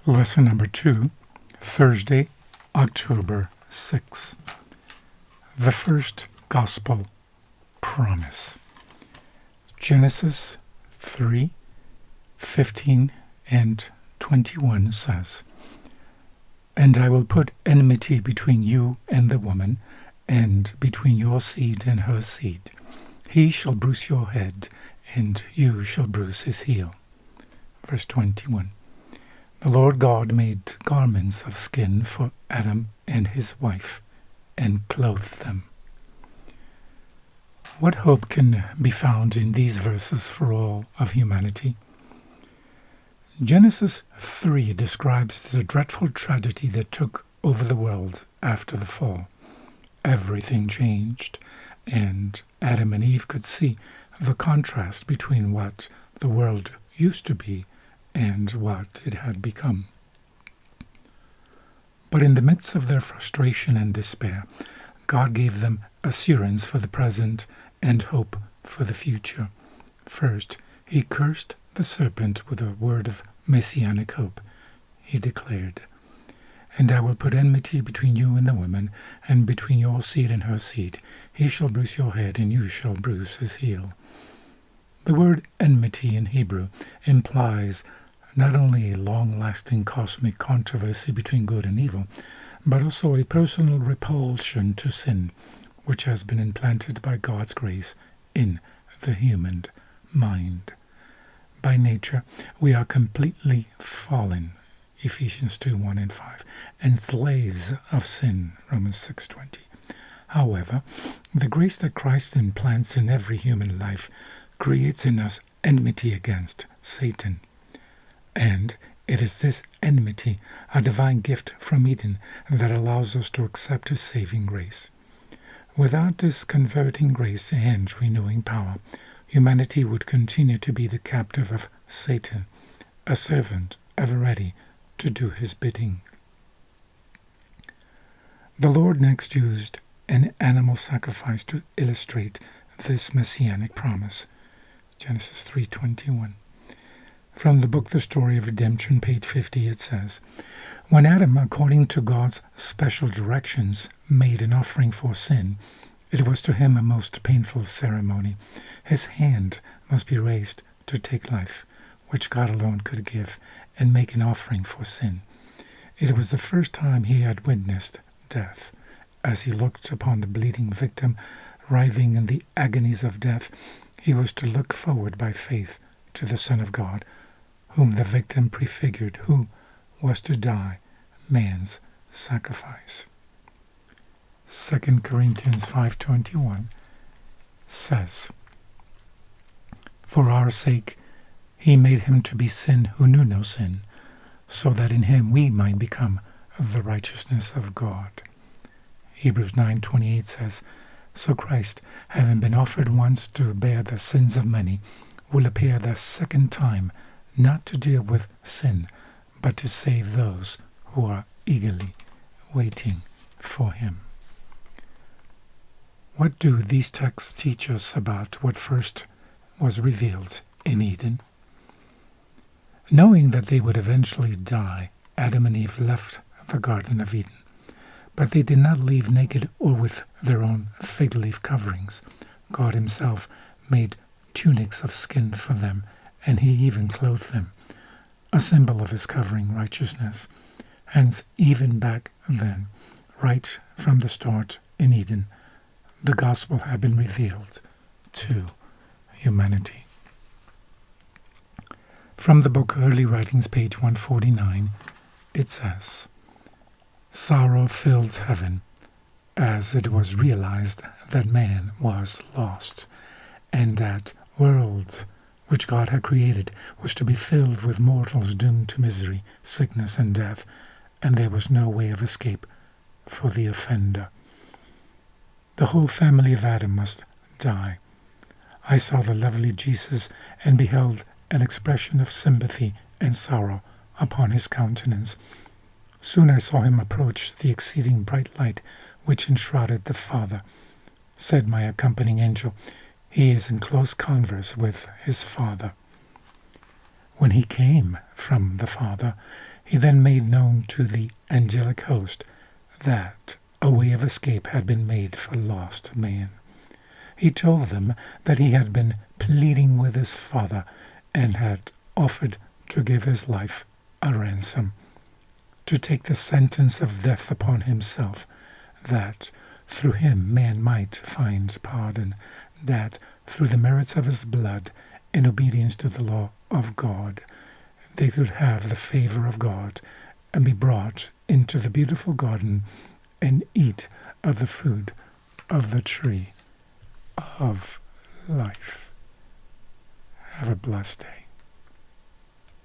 Lesson number 2, Thursday, October 6. The first gospel promise. Genesis 3:15 and 21 says, "And I will put enmity between you and the woman, and between your seed and her seed. He shall bruise your head, and you shall bruise his heel." Verse 21. The Lord God made garments of skin for Adam and his wife, and clothed them. What hope can be found in these verses for all of humanity? Genesis 3 describes the dreadful tragedy that took over the world after the fall. Everything changed, and Adam and Eve could see the contrast between what the world used to be and what it had become. But in the midst of their frustration and despair, God gave them assurance for the present and hope for the future. First, he cursed the serpent with a word of messianic hope. He declared, "And I will put enmity between you and the woman, and between your seed and her seed. He shall bruise your head, and you shall bruise his heel." The word enmity in Hebrew implies not only a long-lasting cosmic controversy between good and evil, but also a personal repulsion to sin, which has been implanted by God's grace in the human mind. By nature, we are completely fallen, Ephesians 2:1 and 5, and slaves of sin, Romans 6:20. However, the grace that Christ implants in every human life creates in us enmity against Satan. And it is this enmity, a divine gift from Eden, that allows us to accept his saving grace. Without this converting grace and renewing power, humanity would continue to be the captive of Satan, a servant ever ready to do his bidding. The Lord next used an animal sacrifice to illustrate this messianic promise. Genesis 3:21. From the book The Story of Redemption, page 50, it says, "When Adam, according to God's special directions, made an offering for sin, it was to him a most painful ceremony. His hand must be raised to take life, which God alone could give, and make an offering for sin. It was the first time he had witnessed death. As he looked upon the bleeding victim, writhing in the agonies of death, he was to look forward by faith to the Son of God, whom the victim prefigured, who was to die man's sacrifice." 2 Corinthians 5:21 says, "For our sake he made him to be sin who knew no sin, so that in him we might become the righteousness of God." Hebrews 9:28 says, "So Christ, having been offered once to bear the sins of many, will appear the second time, not to deal with sin, but to save those who are eagerly waiting for him." What do these texts teach us about what first was revealed in Eden? Knowing that they would eventually die, Adam and Eve left the Garden of Eden. But they did not leave naked or with their own fig leaf coverings. God himself made tunics of skin for them, and he even clothed them, a symbol of his covering righteousness. Hence, even back then, right from the start in Eden, the gospel had been revealed to humanity. From the book Early Writings, page 149, it says, "Sorrow filled heaven as it was realized that man was lost, and that world which God had created was to be filled with mortals doomed to misery, sickness, and death, and there was no way of escape for the offender. The whole family of Adam must die. I saw the lovely Jesus and beheld an expression of sympathy and sorrow upon his countenance. Soon I saw him approach the exceeding bright light which enshrouded the Father. Said my accompanying angel, he is in close converse with his Father." When he came from the Father, he then made known to the angelic host that a way of escape had been made for lost man. He told them that he had been pleading with his Father and had offered to give his life a ransom, to take the sentence of death upon himself, that through him man might find pardon, that through the merits of his blood, in obedience to the law of God, they could have the favor of God and be brought into the beautiful garden and eat of the fruit of the tree of life. Have a blessed day.